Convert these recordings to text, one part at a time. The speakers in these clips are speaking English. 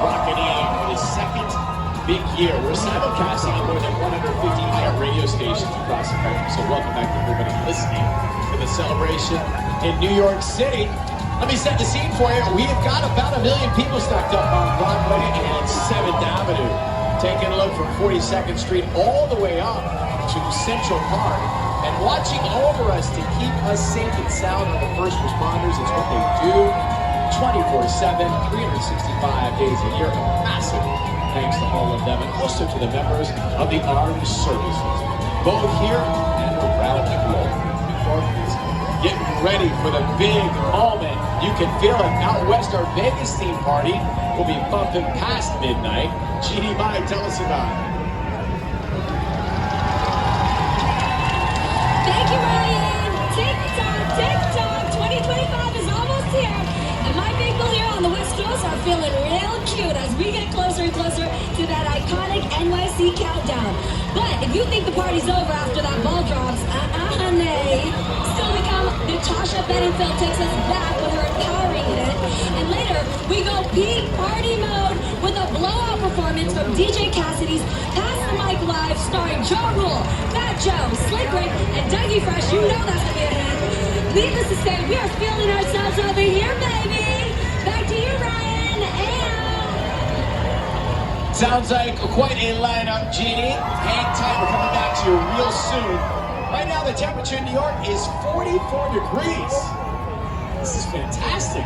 rocketing for the second big year. We're simulcasting on more than 150 radio stations across the country. So welcome back to everybody listening to the celebration in New York City. Let me set the scene for you. We have got about 1 million people stacked up on Broadway and 7th Avenue. Taking a look from 42nd Street all the way up to Central Park. And watching over us to keep us safe and sound are the first responders. It's what they do 24/7, 365 days a year. Massive thanks to all of them, and also to the members of the armed services, both here and around the globe. Getting ready for the big moment. You can feel it. Out west, our Vegas theme party will be bumping past midnight. GD Mai, tell us about it. Thank you, Ryan. Tick-tock, 2025 is almost here. And my people here on the West Coast are feeling real cute as we get closer and closer to that iconic NYC countdown. But if you think the party's over after that ball drops, honey. Still to come, Natasha Bedingfield takes us back with her empowering hit. And later, we go peak party mode with a blowout performance from DJ Cassidy's Pass the Mic Live starring Joe Rule, Fat Joe, Slick Rick, and Dougie Fresh. You know that's gonna be a hit. Needless to say, we are feeling ourselves over here, baby. Back to you, Ryan. Sounds like quite a lineup, Jeannie. Hang tight, we're coming back to you real soon. Right now, the temperature in New York is 44 degrees. This is fantastic.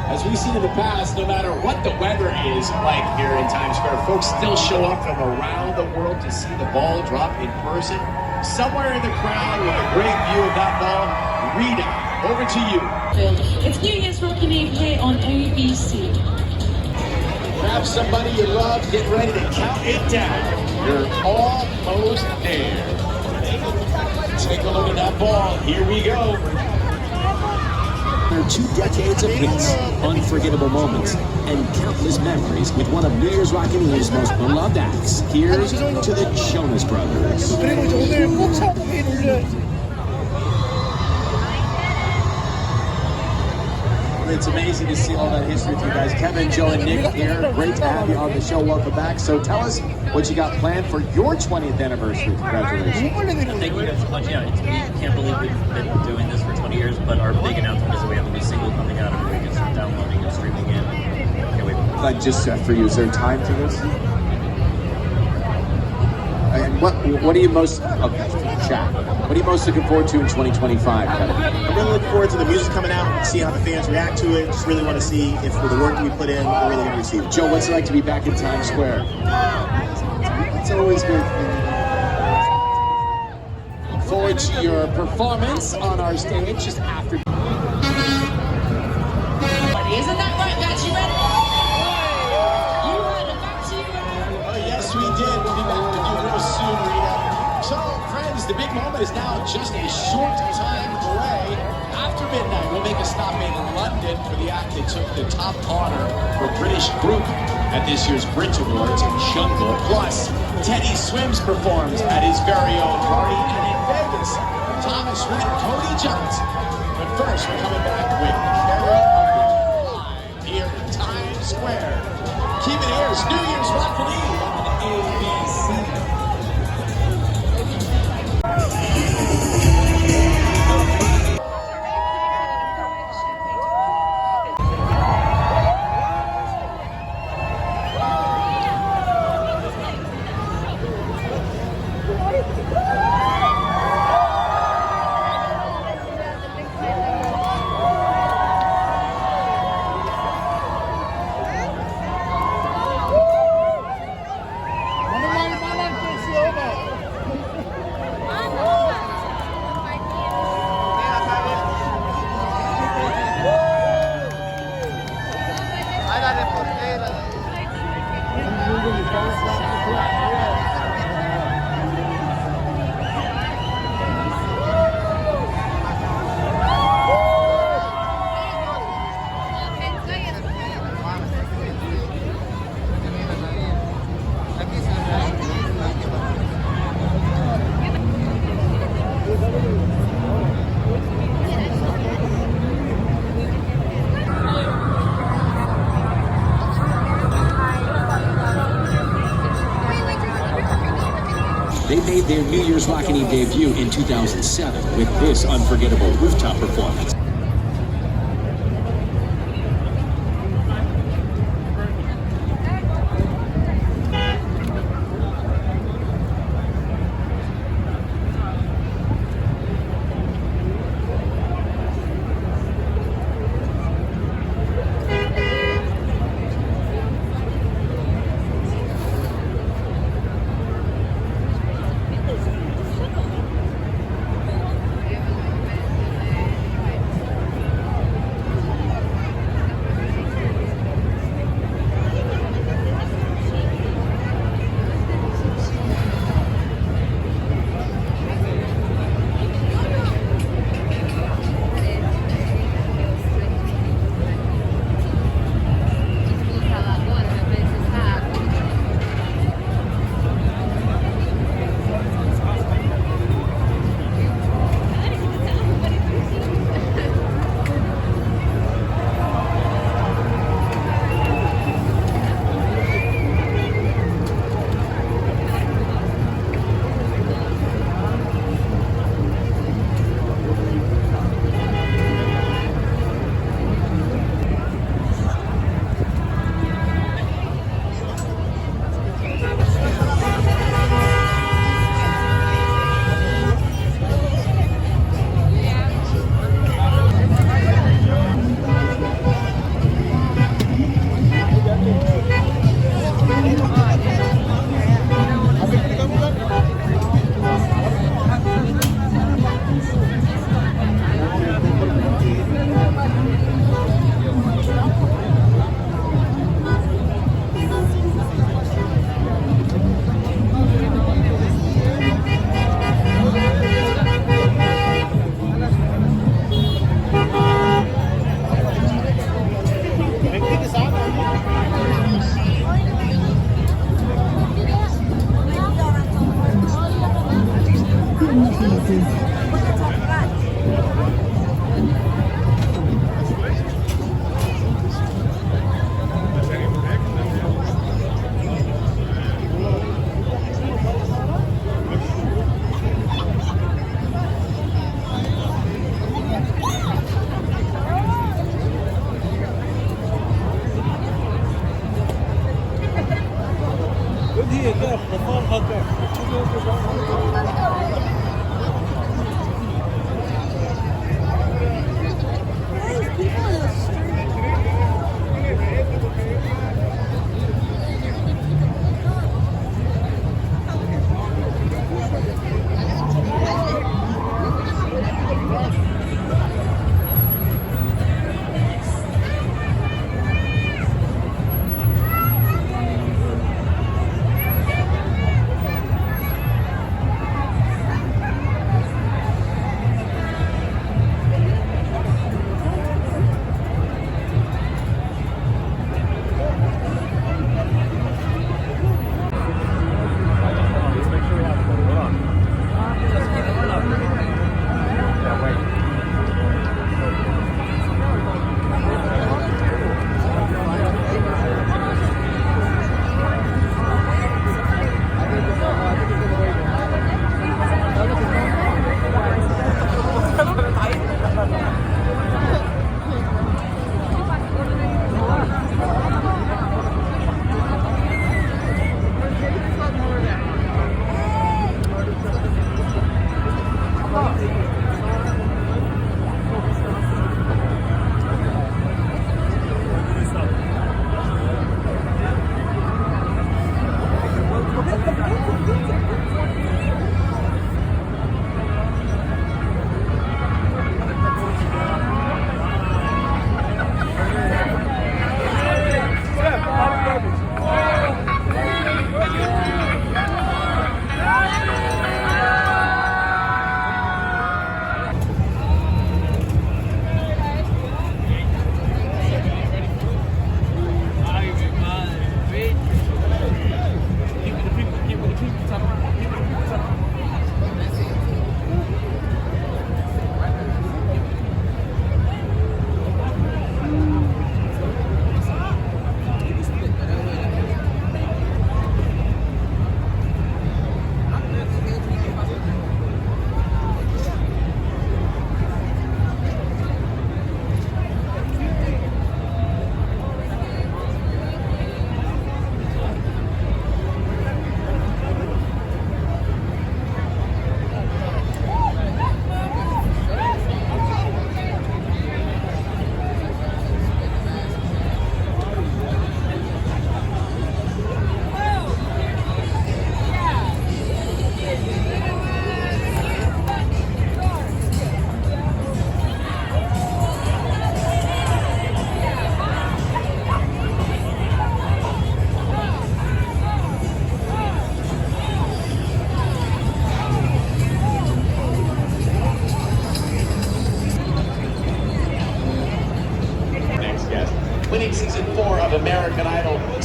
As we've seen in the past, no matter what the weather is like here in Times Square, folks still show up from around the world to see the ball drop in person. Somewhere in the crowd with a great view of that ball, Rita, over to you. It's New Year's Rockin' Eve here on ABC. Grab somebody you love, get ready to count it down. You're almost there. Take a look at that ball. Here we go. There are 2 decades of hits, unforgettable moments, and countless memories with one of New Year's Rockin' Eve's most beloved acts. Here's to the Jonas Brothers. It's amazing to see all that history with you guys. Kevin, Joe, and Nick here. Great to have you on the show. Welcome back. So tell us what you got planned for your 20th anniversary. Congratulations. Thank you guys so much. Yeah, we can't believe we've been doing this for 20 years, but our big announcement is that we have a new single coming out and we can start downloading and streaming in. Can't wait. Like just for you, is there time to this? And what are you most chat? What are you most looking forward to in 2025? I'm really looking forward to the music coming out and see how the fans react to it. Just really want to see if with the work that we put in, we're really going to receive it. Joe, what's it like to be back in Times Square? It's always good. Look forward to your performance on our stage just after. Isn't that right, guys? You ready? You ready? Back to you, Ryan. Oh, yes, we did. We'll be back with you real soon, Rita. So, friends, the big moment is now just a short time away. After midnight, we'll make a stop in London for the act that took the top honor for British group at this year's Brit Awards, Jungle. Plus, Teddy Swims performs at his very own party, and in Vegas, Thomas Rhett and Cody Johnson. But first, we're coming back with Carrie Underwood live here in Times Square. Keep it here, it's New Year's Rockin' Eve on ABC. They made their New Year's Rockin' Eve debut in 2007 with this unforgettable rooftop performance.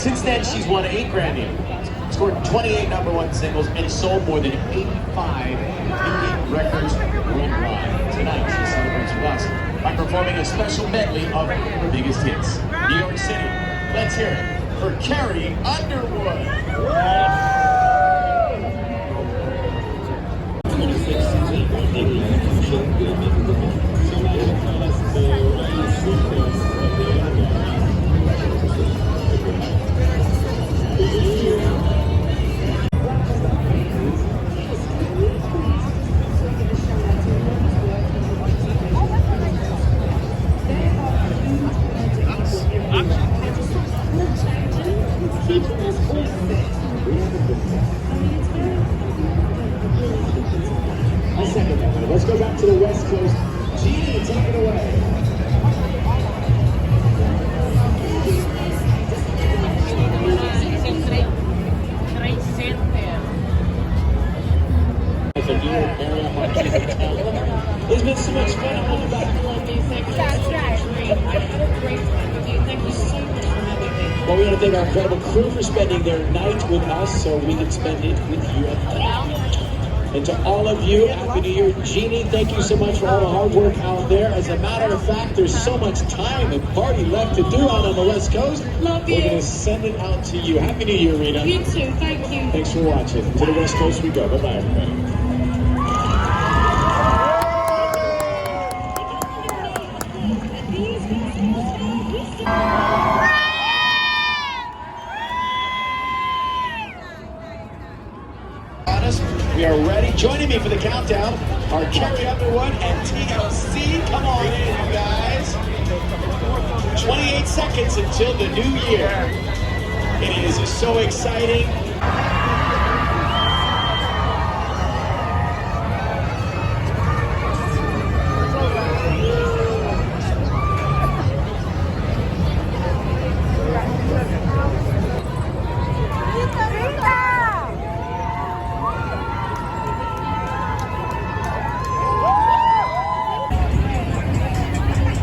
Since then, she's won 8 Grammy Awards, scored 28 #1 singles, and sold more than 85 million records worldwide. Tonight, she celebrates with us by performing a special medley of her biggest hits. New York City, let's hear it for Carrie Underwood. Let's go back to the West Coast. Jeannie, take it away. It's been so much fun. I'm looking back on these things. That's right. I had a great time with you. Thank you so much for having me. Well, we want to thank our incredible crew for spending their night with us so we can spend it with you. And to all of you, Happy New Year. Jeannie, thank you so much for all the hard work out there. As a matter of fact, there's so much time and party left to do out on the West Coast. Love you. We're going to send it out to you. Happy New Year, Rita. You too. Thank you. Thanks for watching. To the West Coast we go. Bye-bye, everybody. We are ready. Joining me for the countdown are Carrie Underwood and TLC. Come on in, you guys. 28 seconds until the new year. It is so exciting.